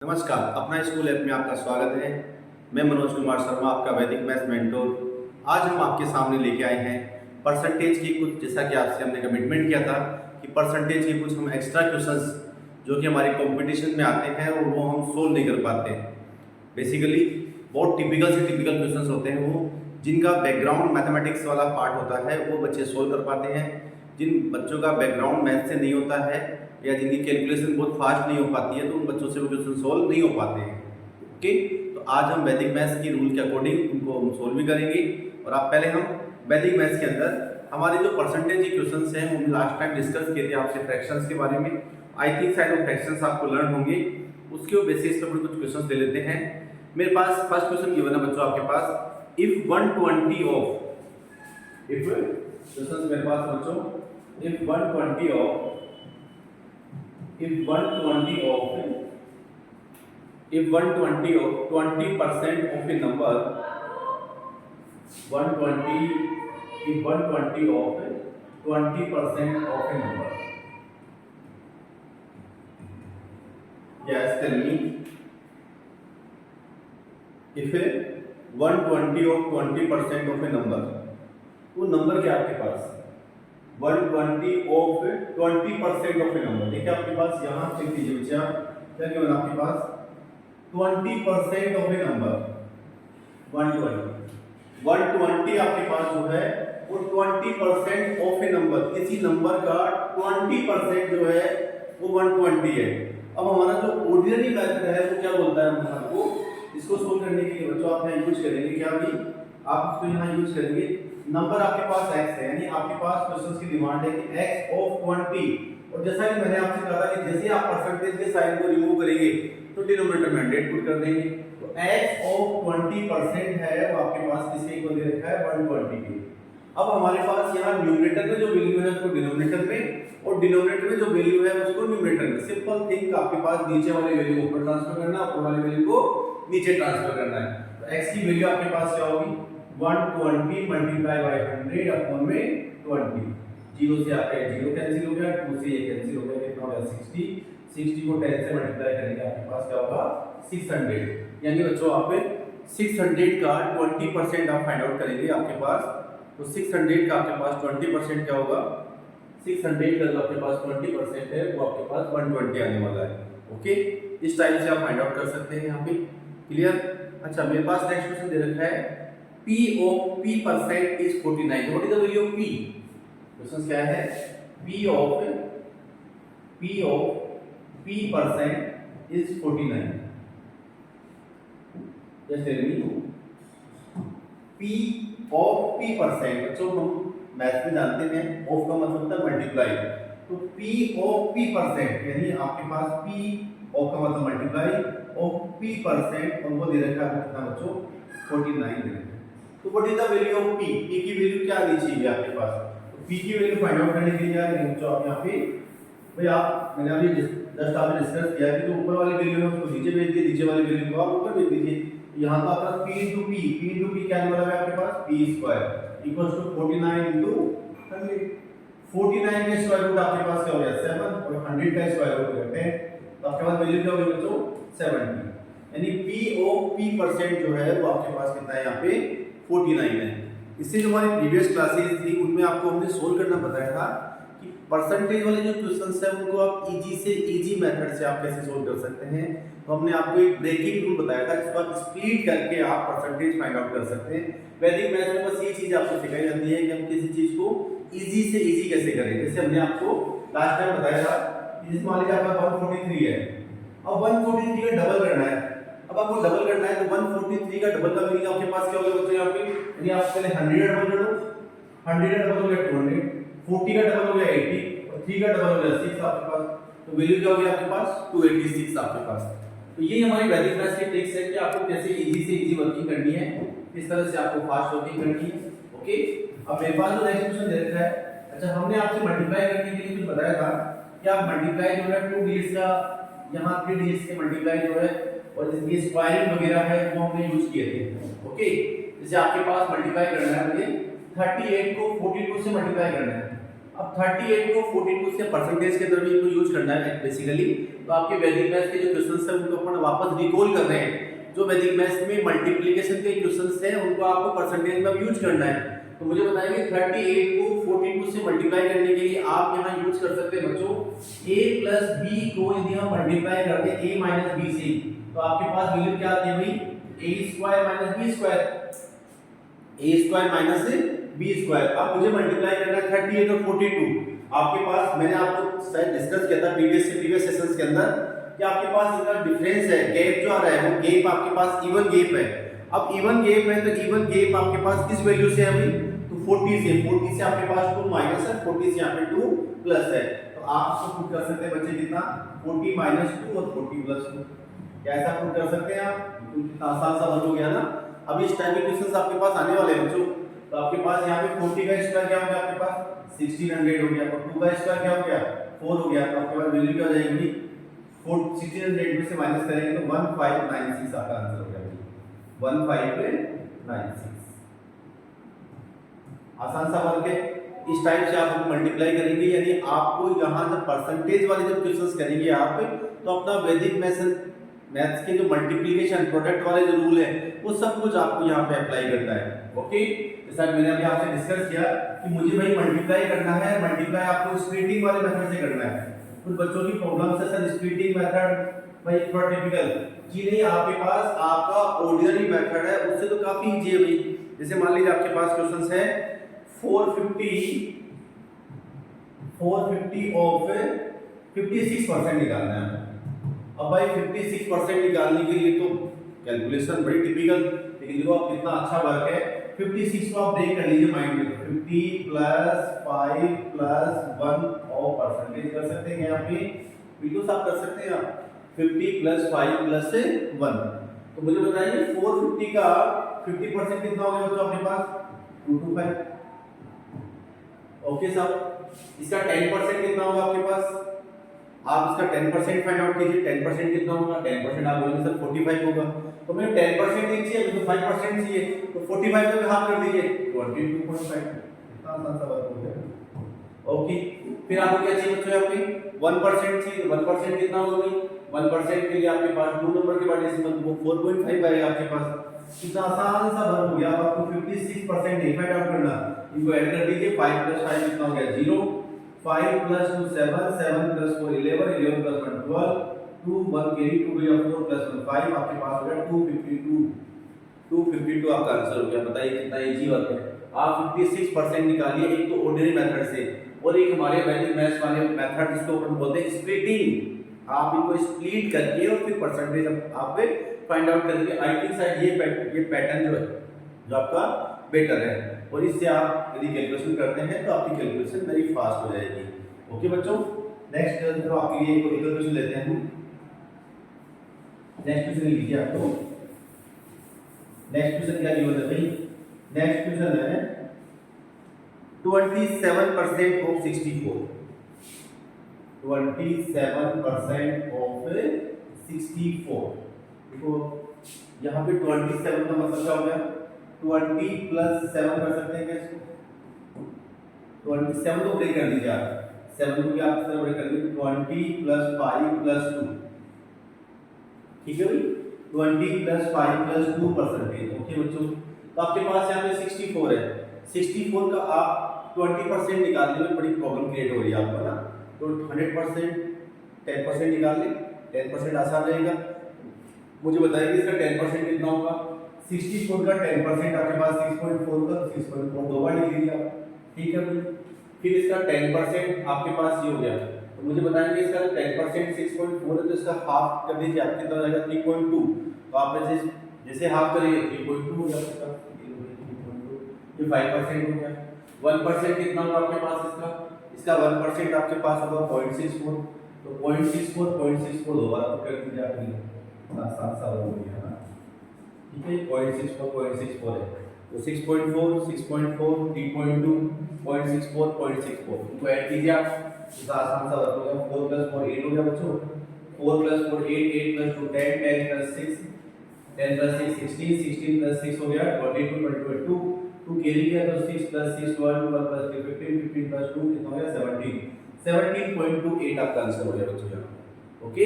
नमस्कार, अपना school app में आपका स्वागत है। मैं मनोज कुमार शर्मा, आपका वैदिक मैथ्स मेंटोर। आज हम आपके सामने लेके आए हैं परसेंटेज की कुछ, जैसा कि आपसे हमने कमिटमेंट किया था कि परसेंटेज के कुछ हम एक्स्ट्रा क्वेश्चंस जो कि हमारे कंपटीशन में आते हैं और वो हम सोल्व नहीं कर पाते। बेसिकली बहुत टिपिकल से टिपिकल क्वेश्चंस होते हैं वो, जिनका बैकग्राउंड मैथमेटिक्स वाला पार्ट होता है वो बच्चे सोल्व कर पाते हैं। जिन बच्चों का बैकग्राउंड मैथ से नहीं होता है या जिनकी कैलकुलेशन बहुत फास्ट नहीं हो पाती है, तो उन बच्चों से वो क्वेश्चन सोल्व नहीं हो पाते हैं। ओके, तो आज हम वैदिक मैथ्स की रूल के अकॉर्डिंग उनको हम सोल्व भी करेंगे। और आप पहले हम वैदिक मैथ्स के अंदर हमारे जो परसेंटेज के क्वेश्चंस हैं हम लास्ट टाइम डिस्कस किए थे आपसे फ्रैक्शंस के बारे में। आई थिंक शायद वो फ्रैक्शंस आपको लर्न होंगे, उसके बेसिस पर कुछ क्वेश्चंस ले लेते हैं। मेरे पास फर्स्ट क्वेश्चन गिवन है बच्चों आपके पास, इफ 120 ऑफ, इफ क्वेश्चंस मेरे पास बच्चों, if 120 of 20% of a number, 120 if 120 of 20% of a number, yes, tell me, if 120 of 20% of a number, वो नंबर क्या आपके पास 120 ऑफ 20% ऑफ ए नंबर। देखिए आपके पास यहाँ चेक कीजिए बच्चा, क्या गिवन आपके पास 20% ऑफ ए नंबर 120 आपके पास जो है वो 20% ऑफ ए नंबर, किसी नंबर का 20% जो है वो 120 है। अब हमारा जो ऑर्डिनरी मेथड है वो क्या बोलता है हमारे को, इसको सोल्व करने के लिए बच्चों आप यहाँ यूज करेंगे क्या भी, आप इसको यहाँ यूज करेंगे, नंबर आपके पास x है, यानी आपके पास क्वेश्चंस की डिमांड है कि x ऑफ 20, और जैसा कि मैंने आपसे कहा था कि जैसे आप परसेंटेज के साइन को रिमूव करेंगे तो डिनोमिनेटर में 100 पुट कर देंगे। तो x ऑफ 20% है वो आपके पास किसके इक्वल दे रखा है 120 के। अब हमारे पास यहाँ न्यूमरेटर में जो वैल्यू है उसको डिनोमिनेटर में और डिनोमिनेटर में जो वैल्यू है उसको न्यूमरेटर में। सिंपल थिंग, आपके पास नीचे वाली वैल्यू को ऊपर ट्रांसफर करना है, ऊपर वाली वैल्यू को नीचे ट्रांसफर करना है। तो x की वैल्यू आपके पास क्या होगी 120 मल्टीप्लाई बाय 100 अपॉन में 20। 0 से आपका 0 कैंसिल हो गया, 2 से ये कैंसिल हो गया, कितना हो गया 60। 60 को 10 से मल्टीप्लाई करेंगे आपके पास क्या होगा 600। यानी बच्चों आप 600 का 20% आप फाइंड आउट करेंगे आपके पास, तो 600 का आपके पास 20% क्या होगा, 600 का जो आपके पास 20% है वो आपके पास 120 आने वाला है। ओके, इस टाइप से आप फाइंड आउट कर सकते हैं यहाँ पे। क्लियर? अच्छा, मेरे पास नेक्स्ट क्वेश्चन दे रखा है P of P% is 49. What is the value of P? Question क्या है, P of P% is 49. Just tell me P of P%। बच्चों हम मैथ में जानते हैं ऑफ का मतलब होता है मल्टीप्लाई, तो P of P% यानी आपके पास P ऑफ का मतलब मल्टीप्लाई ऑफ P%, और वो दे रखा है कितना बच्चों 49 दे रखा है। तो what is the value of p, p की वैल्यू क्या आनी चाहिए आपके पास, तो p की वैल्यू फाइंड आउट करने के लिए क्या करेंगे तो आप यहां पे भाई आप मैंने अभी जस्ट आपने डिस्कस किया कि जो ऊपर वाली वैल्यू है उसको नीचे भेज दीजिए, नीचे वाली वैल्यू को आप ऊपर भेज दीजिए। यहां तो आपका p into p क्या आने वाला है आपके पास p square equals to 49 into 100। 49 का स्क्वायर रूट आपके पास क्या हो गया 7, और 100 का स्क्वायर रूट करते हैं तो आपके पास वैल्यू क्या होगी बच्चों 70। यानी p ऑफ p% जो है वो आपके पास कितना है यहाँ पे 49 है। इससे जो हमारी प्रीवियस क्लासेस थी उनमें आपको हमने सोल्व करना बताया था कि परसेंटेज वाले जो क्वेश्चंस हैं उनको आप इजी से इजी मेथड से आप कैसे सोल्व कर सकते हैं। तो हमने आपको एक ब्रेकिंग रूल बताया था जिसको आप स्प्लिट करके आप परसेंटेज फाइंड आउट कर सकते हैं। वैदिक मैथ्स में बस ये चीज आपको सिखाई जाती है कि हम किसी चीज को इजी से इजी कैसे करें। जैसे हमने आपको लास्ट टाइम बताया था कि मान लीजिए आपका 143 है, अब 143 का डबल करना है। अब आपको डबल करना है तो 143 का डबल का मीनिंग आपके पास क्या होगा बच्चों यहाँ पे, यानी आप पहले 100 का डबल कर लो, 100 का डबल हो गया 200, 40 का डबल हो गया 80 और 3 का डबल हो गया 6 आपके पास, तो वैल्यू क्या होगी आपके पास 286 आपके पास। तो ये हमारी वैदिक मैथ्स की ट्रिक्स है कि आपको कैसे इजी से इजी वर्किंग करनी है, किस तरह से आपको फास्ट वर्किंग करनी है। ओके, अब मेरे पास जो नेक्स्ट क्वेश्चन दे रखा है, अच्छा हमने आपसे मल्टीप्लाई करने के लिए कुछ बताया था कि आप मल्टीप्लाई जो है 2 डिजिट्स का यहाँ 3 डिजिट्स के मल्टीप्लाई जो है और जिसकी स्क्वायरिंग वगैरह है वो हमने यूज किए थे। ओके, जैसे आपके पास मल्टीप्लाई करना है मुझे 38 को 42 से मल्टीप्लाई करना है, अब 38 को 42 से परसेंटेज के अंदर भी इनको यूज करना है बेसिकली। तो आपके वैदिक मैथ्स के जो क्वेश्चंस हैं उनको अपन वापस रिकॉल कर रहे हैं। जो वैदिक मैथ्स में मल्टीप्लिकेशन के क्वेश्चंस हैं उनको आपको परसेंटेज में यूज करना है। तो मुझे बताइए 38 को 42 से मल्टीप्लाई करने के लिए आप यहाँ यूज कर सकते हैं बच्चों a प्लस b को यदि हम मल्टीप्लाई करते हैं a माइनस b से, तो आपके पास वैल्यू क्या आती है भाई a square minus b square, a square minus b square. अब मुझे मल्टीप्लाई करना है 38 और 42। आपके पास मैंने आपको शायद डिस्कस किया था प्रीवियस सेशंस के अंदर कि आपके पास इनका डिफरेंस है, गैप जो आ रहा है वो गैप आपके पास इवन गैप है। अब इवन गैप है तो इवन गैप आपके पास किस वैल्यू से है भाई, तो 40 से आपके पास 2 माइनस है, 40 से यहाँ पे 2 प्लस है। तो आप इसको पुट कर सकते हैं बच्चे कितना 40 माइनस 2 और 40 प्लस 2, क्या ऐसा पुट कर सकते हैं आप? बिल्कुल कितना आसान सा वर्क हो गया ना। अब इस टाइप के क्वेश्चंस आपके पास आने वाले हैं बच्चों। तो आपके पास यहाँ पे 40 का स्क्वायर क्या हो गया आपके पास 1600 हो गया, और 2 का स्क्वायर क्या हो गया 4 हो गया। तो आपके पास वैल्यू क्या हो जाएगी 1600 में से माइनस करेंगे तो 1596 आपका आंसर हो गया 1596। आसान सा वर्क है। इस टाइप से आप मल्टीप्लाई करेंगे, यानी आपको यहाँ जब परसेंटेज वाले जब क्वेश्चंस करेंगे आप तो अपना वैदिक मैथ्स के जो मल्टीप्लिकेशन प्रोडक्ट वाले जो रूल है वो सब कुछ आपको यहाँ पे अप्लाई करना है। ओके, जैसा मैंने अभी आपसे डिस्कस किया कि मुझे भाई मल्टीप्लाई करना है, मल्टीप्लाई आपको स्प्लिटिंग वाले मेथड से करना है। कुछ बच्चों की प्रॉब्लम है सर स्प्लिटिंग मेथड भाई थोड़ा टिपिकल जी नहीं, आपके पास आपका ऑर्डिनरी मेथड है उससे तो काफी इजी है भाई। जैसे मान लीजिए आपके पास क्वेश्चंस है 450 ऑफ 56% निकालना है। अब भाई 56% निकालने के लिए तो कैलकुलेशन बड़ी टिपिकल, लेकिन देखो आप कितना अच्छा वर्क है। 56 को आप ब्रेक कर लीजिए माइंड में, 50 प्लस 5 प्लस 1 और परसेंटेज कर सकते हैं यहाँ पे, बिल्कुल आप कर सकते हैं आप 50 प्लस 5 प्लस 1। तो मुझे बताइए 450 का 50% कितना हो गया बच्चों आपके पास 225। ओके साहब, इसका 10% कितना होगा आपके पास, आप इसका 10% फाइंड आउट कीजिए। 10% कितना होगा, 10% आप बोलेंगे सर 45 होगा, तो मैं 10% नहीं चाहिए, मुझे 5% चाहिए, तो 45 में हाफ कर दीजिए 22.5। इतना आसान सा वर्क हो गया। ओके, फिर आपको क्या चाहिए बच्चों यहाँ पे 1% चाहिए। 1% कितना होगा भाई, 1% के लिए आपके पास 2 नंबर के बाद डेसिमल वो 4.5 आएगा आपके पास। कितना आसान सा वर्क हो गया। अब आपको 56% नहीं फाइंड आउट करना, इनको ऐड कर दीजिए। 5 प्लस 5 कितना हो गया 0, 5 प्लस 2 7, 7 प्लस 4 11, 11 प्लस 1 12, 2 1 कैरी 2 गया 4 प्लस 1 5, आपके पास हो गया 252 आपका आंसर हो गया। बताइए कितना इजी वर्क है। आप 56% निकालिए, एक तो ऑर्डिनरी मेथड से और एक हमारे वैदिक मैथ्स वाले मेथड जिसको अपन बोलते हैं स्प्लिटिंग। आप इनको स्प्लिट करके और फिर परसेंटेज आप फाइंड आउट करेंगे। आई थिंक शायद ये पैटर्न जो है जो आपका बेटर है, और इससे आप यदि कैलकुलेशन करते हैं तो आपकी कैलकुलेशन वेरी फास्ट हो जाएगी। ओके बच्चों, नेक्स्ट तो आपके लिए एक क्वेश्चन लेते हैं हम। नेक्स्ट क्वेश्चन लीजिए आपको। नेक्स्ट क्वेश्चन क्या गिवन है भाई, नेक्स्ट क्वेश्चन है 27% ऑफ 64। 27% ऑफ 64। देखो यहाँ पे 27 का मतलब क्या हो गया 20 प्लस 7 कर सकते हैं क्या इसको, 27 को ब्रेक कर दीजिए आप, 7 को क्या आप ब्रेक कर दीजिए 20 प्लस 5 प्लस 2। ठीक है भाई, 20 प्लस 5 प्लस 2%। ओके बच्चों, तो आपके पास यहाँ पे 64 है। 64 का आप 20% निकालने में बड़ी प्रॉब्लम क्रिएट हो रही है आपको ना, तो 100% 10% निकाल लें, 10% आसान रहेगा। मुझे बताइए कि इसका 10% कितना होगा। 64 का 10% आपके पास 6.4 का, 6.4 दो बार लिख लीजिए आप। ठीक है भाई, फिर इसका 10% आपके पास ये हो गया, तो मुझे बताएंगे इसका 10% 6.4 है तो इसका हाफ कर दीजिए, आप कितना हो जाएगा 3.2। तो आप जैसे हाफ करेंगे 3.2 हो जाएगा, ये 5% हो गया। 1% कितना होगा आपके पास, इसका 1% आपके पास होगा 0.64। तो 0.64 दो बार कर दीजिए आप, आसान सा हो गया ना। ठीक है, 0.64 है, तो 6.4 6.4 3.2 0.64 0.64 इनको ऐड कीजिए आप, इसका आसान सा हो गया। 4 प्लस 4 8 हो गया बच्चों, 4 plus 4 8, 8 plus 2 10, 10 plus 6 10 plus 6 16, 16 plus 6 हो गया 22, 22 2 2 कैरी किया तो 6 + 6 12 12 + 3 15 15 + 2 कितना हो गया 17 17.28 आपका आंसर हो गया बच्चों यहाँ पे। ओके,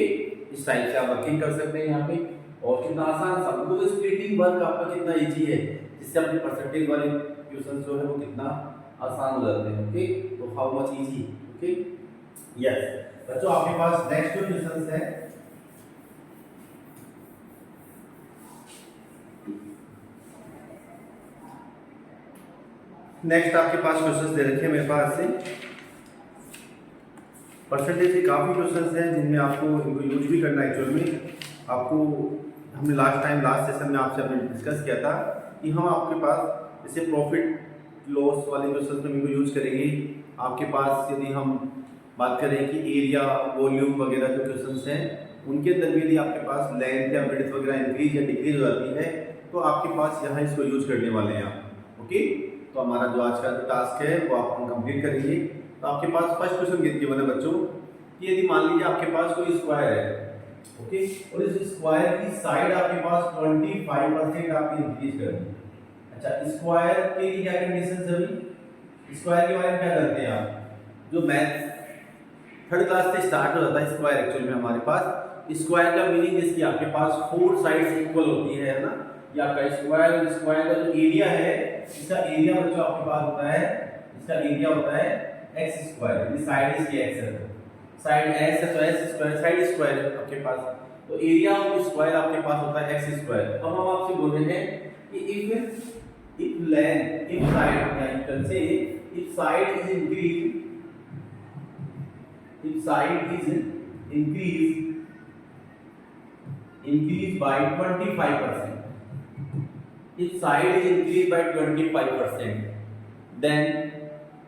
इस टाइप से आप वर्किंग कर सकते हैं यहाँ पे। और कितना आसान सा, तो स्प्लिटिंग वर्क आपका कितना इजी है, जिससे अपने परसेंटेज वाले क्वेश्चंस जो है वो कितना आसान हो जाते हैं। ओके, तो how much easy. Okay, yes बच्चों, आपके पास नेक्स्ट जो क्वेश्चंस है, नेक्स्ट आपके पास क्वेश्चंस दे रखे हैं मेरे पास से परसेंटेज के काफ़ी क्वेश्चंस हैं जिनमें आपको इनको यूज भी करना है। एक्चुअल में आपको हमने लास्ट सेशन में आपसे हमने डिस्कस किया था कि हम आपके पास जैसे प्रॉफिट लॉस वाले क्वेश्चंस में इनको यूज करेंगे। आपके पास यदि हम बात करें कि एरिया वॉल्यूम वगैरह जो क्वेश्चंस हैं उनके अंदर भी यदि आपके पास लेंथ या ब्रेड्थ वगैरह इंक्रीज या डिक्रीज हो जाती है तो आपके पास यहाँ इसको यूज करने वाले हैं आप। ओके, तो हमारा जो आज का टास्क है वो आप हम कंप्लीट करेंगे। तो आपके पास फर्स्ट क्वेश्चन गिवन है बच्चों कि यदि मान लीजिए आपके पास कोई स्क्वायर है, ओके, और इस स्क्वायर की साइड आपके पास 25% आपने इंक्रीज कर दी। अच्छा, स्क्वायर के लिए क्या कंडीशन है अभी? स्क्वायर के बारे में क्या करते हैं आप? जो मैथ थर्ड क्लास से स्टार्ट हो जाता है स्क्वायर, एक्चुअल में हमारे पास स्क्वायर का मीनिंग जिसकी आपके पास 4 साइड्स इक्वल होती है ना, ये आपका स्क्वायर, स्क्वायर का जो एरिया है इसका एरिया बच्चों आपके पास होता है, इसका एरिया होता है एक्स स्क्वायर, ये साइड इसकी एक्स है, साइड एक्स है तो एक्स स्क्वायर, साइड स्क्वायर है आपके पास, तो एरिया ऑफ स्क्वायर आपके पास होता है एक्स स्क्वायर। अब हम आपसे बोल रहे हैं कि इफ लेंथ, इफ साइड, या you can say if side is increase, if side is increased by 25%, if side is increased by 25%, then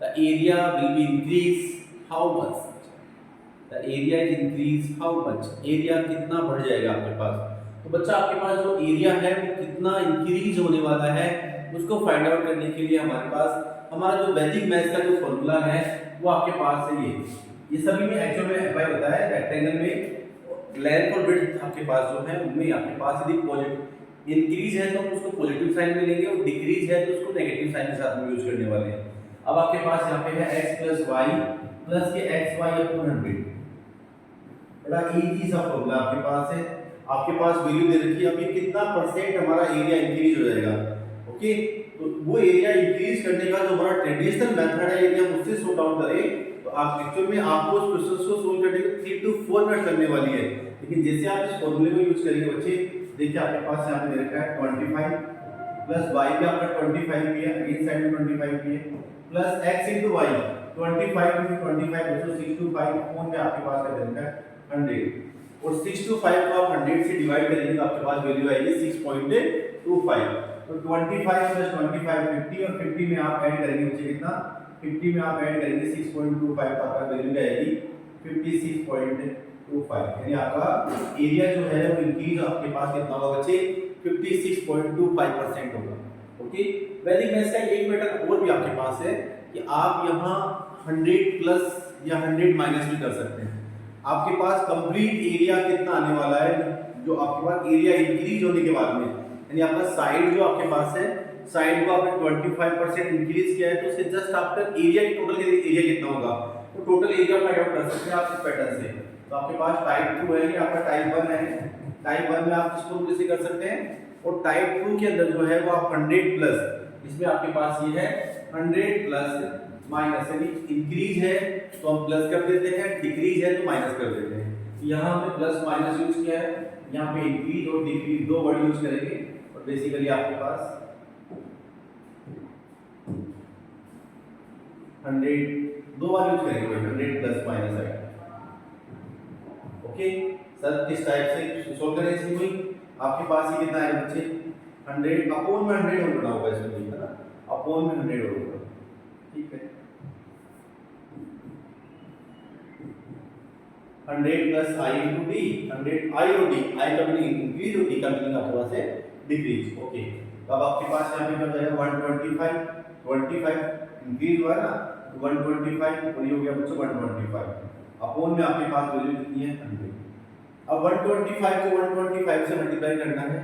the area will be increased how much? The area is increased how much? area कितना बढ़ जाएगा आपके पास? तो बच्चा आपके पास जो area है वो कितना इंक्रीज होने वाला है उसको फाइंड आउट करने के लिए हमारे पास हमारा जो वैदिक मैथ्स का जो फॉर्मूला है वो आपके पास है। ये सभी में एक्चुअल में अप्लाई होता है। रेक्टेंगल में लेंथ और विड्थ आपके पास जो है उनमें आपके पास यदि पॉजिटिव इंक्रीज है तो उसको पॉजिटिव साइन में लेंगे और डिक्रीज है तो उसको नेगेटिव साइन के साथ में यूज करने वाले हैं। अब आपके पास यहाँ पे है x + y प्लस के xy अपॉन 100, बड़ा इजी सा फॉर्मूला आपके पास है। आपके पास वैल्यू दे रखी है, अभी कितना परसेंट हमारा एरिया इंक्रीज हो जाएगा। ओके, तो वो एरिया इंक्रीज करने का जो हमारा ट्रेडिशनल मेथड है यदि हम उससे सॉर्ट आउट करें तो आप एक्चुअल में आपको उस क्वेश्चन को सोल्व करने में 3 to 4 मिनट लगने वाली है। लेकिन जैसे आप इस फॉर्मूले को यूज करेंगे बच्चे, देखिए आपके पास यहाँ पे दे रखा है 25 प्लस y पे आपका 25 भी है, अगेन साइड में 25 भी है, plus x into y 25 into 25 बच्चों 6 to 5 अपॉन में आपके पास क्या दे रखा है 100, और 6 to 5 को आप 100 से डिवाइड करेंगे तो आपके पास वैल्यू आएगी 6.25। तो 25 प्लस 25 50, और 50 में आप ऐड करेंगे बच्चे कितना, 50 में आप ऐड करेंगे 6.25 तो आपका वैल्यू आएगी 56.25, यानी आपका एरिया जो है वो इंक्रीज आपके पास कितना होगा बच्चे 56.25% होगा। ओके, वैदिक मैथ्स का एक पैटर्न और भी आपके पास है कि आप यहाँ 100 प्लस या 100 माइनस भी कर सकते हैं। आपके पास कंप्लीट एरिया कितना आने वाला है, जो आपके पास एरिया इंक्रीज होने के बाद में, यानी आपका साइड जो आपके पास है, साइड को आपने 25% इंक्रीज किया है तो उसके जस्ट आफ्टर एरिया की टोटल एरिया कितना होगा, तो टोटल एरिया फाइंड आउट कर सकते हैं आप इस पैटर्न से। तो आपके पास टाइप 2 है, ये आपका टाइप 1 है, टाइप 1 में आप इसको कैसे कर सकते हैं, और टाइप 2 के अंदर जो है वो आप 100 प्लस, इसमें आपके पास ये है 100 प्लस माइनस, यानी इंक्रीज है तो हम प्लस कर देते हैं, डिक्रीज है तो माइनस कर देते हैं। यहाँ हमने प्लस माइनस यूज किया है, यहाँ पे इंक्रीज और डिक्रीज दो वर्ड यूज करेंगे, और बेसिकली आपके पास 100 दो बार यूज करेंगे 100 प्लस माइनस है। ओके सर, किस टाइप से सोल्व करें इसकी, कोई आपके पास ही कितना है बच्चे 100 अपॉन में 100 होना होगा इसमें, ठीक है ना, अपॉन में 100 होगा, ठीक है। 100 plus i into d, 100 i और d, i का मीनिंग इंक्रीज और d का मीनिंग आपके पास है डिक्रीज। ओके, तो अब आपके पास यहाँ पे क्या हो जाएगा 125 इंक्रीज हुआ ना, 125 और ये हो गया बच्चों 125 अपॉन में आपके पास वैल्यू कितनी है 100। अब 125 को 125 से मल्टीप्लाई करना है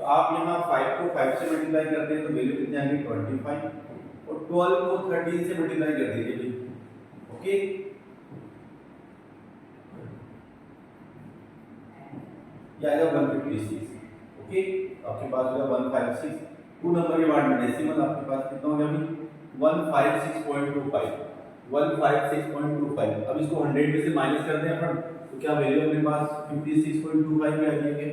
तो आप यहाँ 5 को 5 से मल्टीप्लाई करते हैं तो वैल्यू कितनी आएगी 25, और 12 को 13 से मल्टीप्लाई कर दीजिए भाई। ओके, ये आएगा 156। ओके, आपके पास होगा 156, 2 नंबर के बाद में डेसिमल आपके पास कितना हो गया अभी 156.25, 156.25। अब इसको 100 में से माइनस करते हैं अपन, तो क्या वैल्यू अपने पास 56.25 में आ जाएंगे,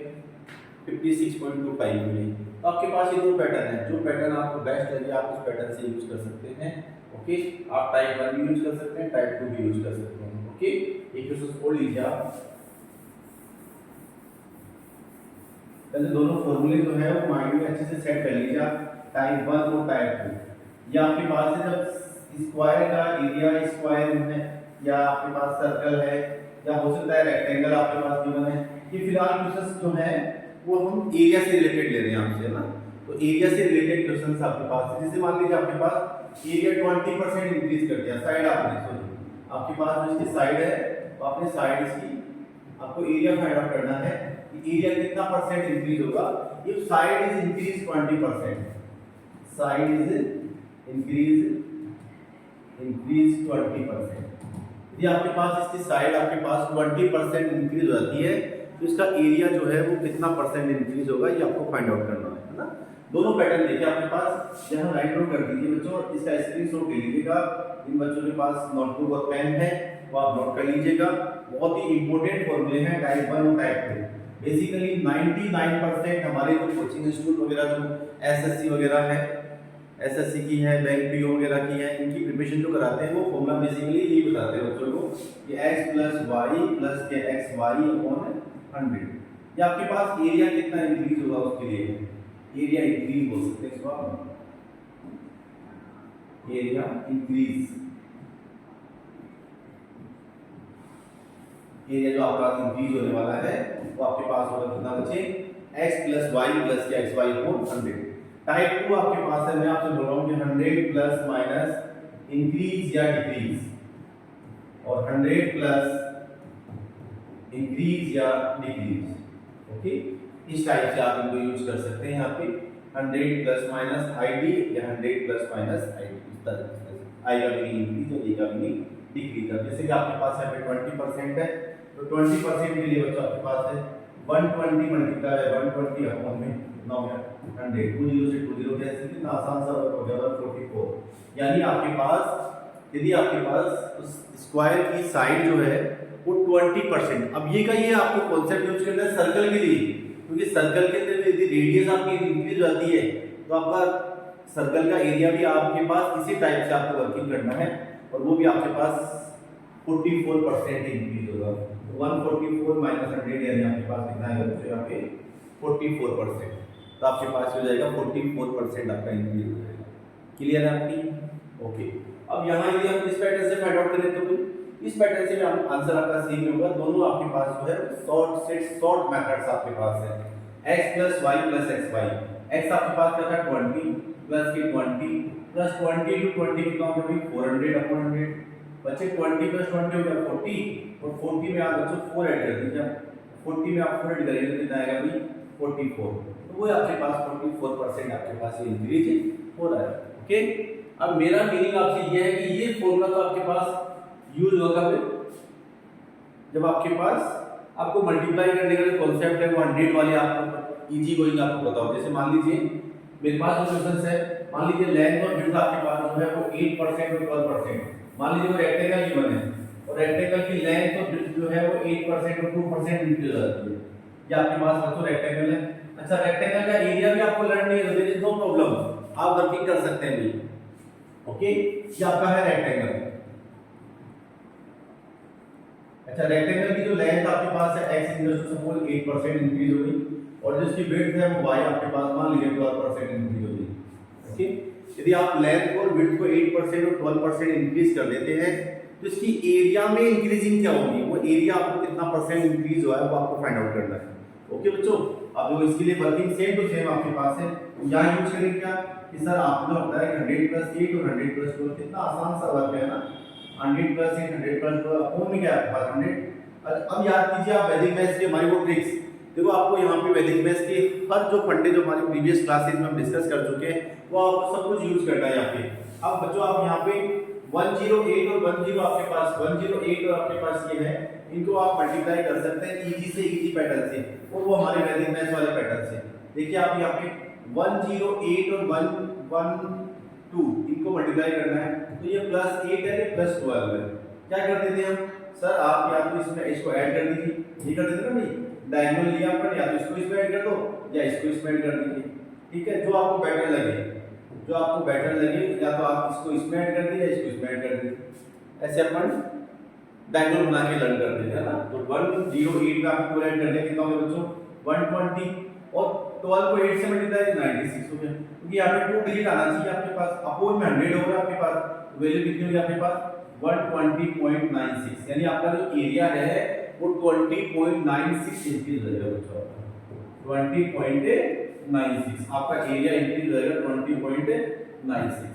56.25 मिली। तो आपके पास ये दो पैटर्न है, जो पैटर्न आपको बेस्ट लगे आप उस पैटर्न से यूज कर सकते हैं। ओके, आप टाइप 1 भी यूज कर सकते हैं, टाइप 2 भी यूज कर सकते हैं। ओके, एक क्वेश्चन और लीजिए आप, पहले दोनों फॉर्मूले जो है वो माइंड में अच्छे से सेट कर लीजिए आप, टाइप 1 और टाइप 2। ये आपके पास है जब स्क्वायर का एरिया स्क्वायर है, या आपके पास सर्कल है, या हो सकता है रेक्टेंगल आपके पास गिवन है। ये फिलहाल क्वेश्चंस जो है वो हम एरिया से रिलेटेड ले रहे हैं आपसे, है ना। तो एरिया से रिलेटेड क्वेश्चंस आपके पास है, जैसे मान लीजिए आपके पास एरिया 20% इंक्रीज कर दिया, साइड आपने सॉरी आपके पास जो इसकी साइड है तो आपने साइड इसकी आपको एरिया फाइंड आउट करना है कि एरिया कितना परसेंट इंक्रीज होगा। If side is increase 20%, side is increase 20%, यदि आपके पास इसकी साइड आपके पास 20% इंक्रीज हो जाती है तो इसका एरिया जो है वो कितना परसेंट इंक्रीज होगा, ये आपको फाइंड आउट करना है ना। दोनों पैटर्न देखिए आपके पास, यहाँ राइट डाउन कर दीजिए बच्चों, इसका स्क्रीनशॉट ले लीजिएगा। इन बच्चों के पास नोटबुक और पेन है वो आप नोट कर लीजिएगा। बहुत ही इंपॉर्टेंट फॉर्मूले हैं टाइप 1 और टाइप 2। बेसिकली 99% हमारे जो कोचिंग इंस्टीट्यूट वगैरह जो एसएससी वगैरह है, एसएससी की है, बैंक पीओ वगैरह की है, इनकी प्रिपरेशन जो कराते हैं वो फॉर्मूला बेसिकली यही बताते हैं बच्चों को कि x + y + के xy/100। ये आपके पास एरिया कितना इंक्रीज होगा उसके लिए एरिया इंक्रीज हो सकते हैं, इसको आप एरिया इंक्रीज, एरिया जो आपका इंक्रीज होने वाला है वो आपके पास होगा कितना बच्चे x + y + के xy/100। टाइप 2 आपके पास है, मैं आपसे बोल रहा हूं कि 100 प्लस माइनस इंक्रीज या डिक्रीज, और 100 प्लस इंक्रीज या डिक्रीज। ओके, इस टाइप से आप इनको यूज कर सकते हैं यहाँ पे 100 प्लस माइनस आईडी या 100 प्लस माइनस आईडी, इस तरह से आई का मीनिंग इंक्रीज और ए का मीनिंग डिक्रीज। अब जैसे कि आपके पास यहाँ पे 20% है तो 20% के लिए बच्चों आपके पास है 120 मल्टीप्लाई 120 अपॉन में कितना हो गया 100, 20 से 20 कैसे, कितना आसान सा हो गया 144। यानी आपके पास यदि आपके पास स्क्वायर की साइड जो है वो 20%, अब ये का ये आपको कॉन्सेप्ट यूज करना है सर्कल के लिए, क्योंकि सर्कल के अंदर यदि रेडियस आपकी इंक्रीज होती है तो आपका सर्कल का एरिया भी आपके पास इसी टाइप से आपको वर्किंग करना है, और वो भी आपके पास 44% इंक्रीज होगा। 144 माइनस 100 यानी आपके पास कितना है बच्चों यहाँ पे 44%, तो आपके पास हो जाएगा 44% आपका इंक्रीज हो जाएगा। क्लियर है आपकी? ओके, अब यहाँ यदि हम इस पैटर्न से फाइंड आउट करें तो इस पैटर्न से भी आप आंसर आपका सेम होगा। दोनों आपके पास जो है शॉर्ट मेथड्स आपके पास है, x + y + xy। x आपके पास क्या था 20 प्लस के 20 प्लस 20 टू 20 कितना होगा भाई 400/100, बच्चे 20 + 20 हो गया 40, और 40 में आप बच्चों 4 ऐड कर दीजिए, 40 में आप 4 ऐड करेंगे तो कितना आएगा भाई 44, तो वो आपके पास 44% आपके पास ये इंक्रीज हो रहा है। ओके, अब मेरा मीनिंग आपसे ये है कि ये फॉर्मूला तो आपके पास यूज होगा जब आपके पास आपको मल्टीप्लाई करने का जो कॉन्सेप्ट है वो 100 वाले आपको इजी गोइंग आपको बताओ। जैसे मान लीजिए मेरे पास जो क्वेश्चन है, मान लीजिए लेंथ और विड्थ आपके पास जो है वो 8% और 12%, मान लीजिए वो रेक्टेंगल गिवन है और रेक्टेंगल की लेंथ और विड्थ जो है वो 8% और 2% इंक्रीज हो जाती है। ये आपके पास बच्चों रेक्टेंगल है। अच्छा, रेक्टेंगल का एरिया भी आपको लर्न नहीं है, देयर इज नो प्रॉब्लम, आप वर्किंग कर सकते हैं भी। ओके, ये आपका है रेक्टेंगल। अच्छा, रेक्टेंगल की जो लेंथ आपके पास है x = 8% इंक्रीज हो गई, और जो इसकी विड्थ है वो y आपके पास मान लीजिए 12% इंक्रीज हो गई। ओके, यदि आप लेंथ और विड्थ को 8% और 12% इंक्रीज कर देते हैं तो इसकी एरिया में इंक्रीजिंग क्या होगी, वो एरिया आपको कितना परसेंट इंक्रीज हुआ है वो आपको फाइंड आउट करना है। ओके बच्चों, अब जो इसके लिए वर्किंग सेम टू सेम आपके पास है, यहाँ यूज करेंगे क्या कि सर आपको होता है 100 + 8 और 100 + 12, कितना आसान सा वर्क है ना, 100 + 8 100 + 12 अपॉन में क्या है 100। अब याद कीजिए आप वैदिक मैथ्स की हमारी वो ट्रिक्स देखो आपको यहाँ पे वैदिक मैथ्स के हर जो फंडे जो हमारे प्रीवियस क्लासेज में हम डिस्कस कर चुके हैं वो आपको सब कुछ यूज करना है यहाँ पे। अब बच्चों आप यहाँ पे 108 और 10 आपके पास 108 और आपके पास ये है, इनको आप मल्टीप्लाई कर सकते हैं इजी से इजी पैटर्न से, और वो हमारे वैदिक मैथ्स वाले पैटर्न से। देखिए आप यहाँ पे 108 और 112 इनको मल्टीप्लाई करना है, तो ये +8 है, ये +12 है। क्या कर देते हैं हम, सर आप या तो इसमें इसको ऐड कर दीजिए, ये कर देते ना भाई, डायगोनल लिया अपन, या तो इसको इसमें ऐड कर दो या इसको इसमें ऐड कर दीजिए, ठीक है, जो आपको बेटर लगे, जो आपको बेटर लगे, या तो आप इसको इसमें ऐड कर दीजिए या इसको इसमें ऐड कर दीजिए, ऐसे अपन डायगोनल बना के लर्न कर देते हैं ना। तो 108 का आपको ऐड कर दिया, कितना हो गया बच्चों 120, और 12 को 8 से मल्टीप्लाई 96 हो गया, क्योंकि यहाँ पे 2 डिजिट आना चाहिए आपके पास, अपोन में 100 होगा आपके पास, वैल्यू कितनी होगी आपके पास 120.96, यानी आपका जो एरिया है वो 20.96 इंक्रीज हो जाएगा बच्चों, 20.96 आपका एरिया इंक्रीज हो जाएगा 20.96।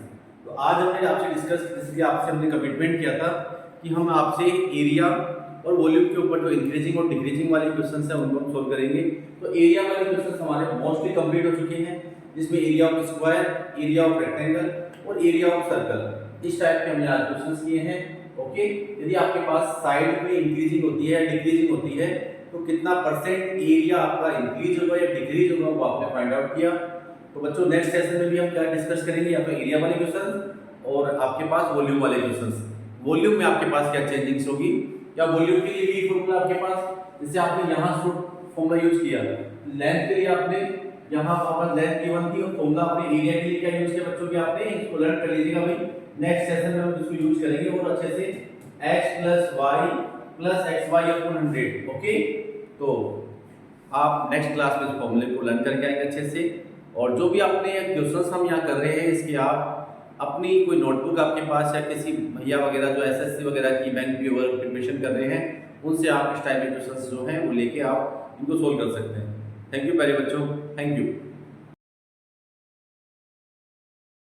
तो आज हमने आपसे डिस्कस, इसलिए आपसे हमने कमिटमेंट किया था कि हम आपसे एरिया और वॉल्यूम के ऊपर जो इंक्रीजिंग और डिक्रीजिंग वाले क्वेश्चंस हैं उनको हम सोल्व करेंगे। तो एरिया वाले क्वेश्चंस हमारे मोस्टली कंप्लीट हो चुके हैं, जिसमें area of square, area of rectangle और एरिया ऑफ सर्कल, इस टाइप के हमने आज क्वेश्चंस किए हैं। ओके, यदि आपके पास साइड में इंक्रीजिंग होती है या डिक्रीजिंग होती है तो कितना परसेंट एरिया आपका इंक्रीज होगा या डिक्रीज होगा वो आपने फाइंड आउट किया। तो बच्चों नेक्स्ट सेशन में भी हम क्या डिस्कस करेंगे, या तो एरिया वाले क्वेश्चन और आपके पास वॉल्यूम वाले क्वेश्चन। वॉल्यूम में आपके पास क्या चेंजिंग्स होगी, या वॉल्यूम के लिए भी फॉर्मूला आपके पास, जैसे आपने यहाँ फॉर्मूला यूज किया, लेंथ के लिए आपने यहाँ पर लेंथ गिवन थी, और फॉर्मूला आपने एरिया के लिए क्या यूज किया बच्चों, की आपने इसको लर्न कर लीजिएगा भाई। नेक्स्ट सेशन में हम इसको यूज करेंगे और अच्छे से x + y + xy / 100। ओके, तो आप नेक्स्ट क्लास में इस फॉर्मूले को लर्न करके आएंगे अच्छे से, और जो भी आपने क्वेश्चंस हम यहाँ कर रहे हैं इसके आप अपनी कोई नोटबुक आपके पास या किसी भैया वगैरह जो एसएससी वगैरह की बैंक की वगैरह प्रिपरेशन कर रहे हैं उनसे आप इस टाइप के क्वेश्चंस जो हैं वो लेके आप इनको सोल्व कर सकते हैं। थैंक यू प्यारे बच्चों, थैंक यू।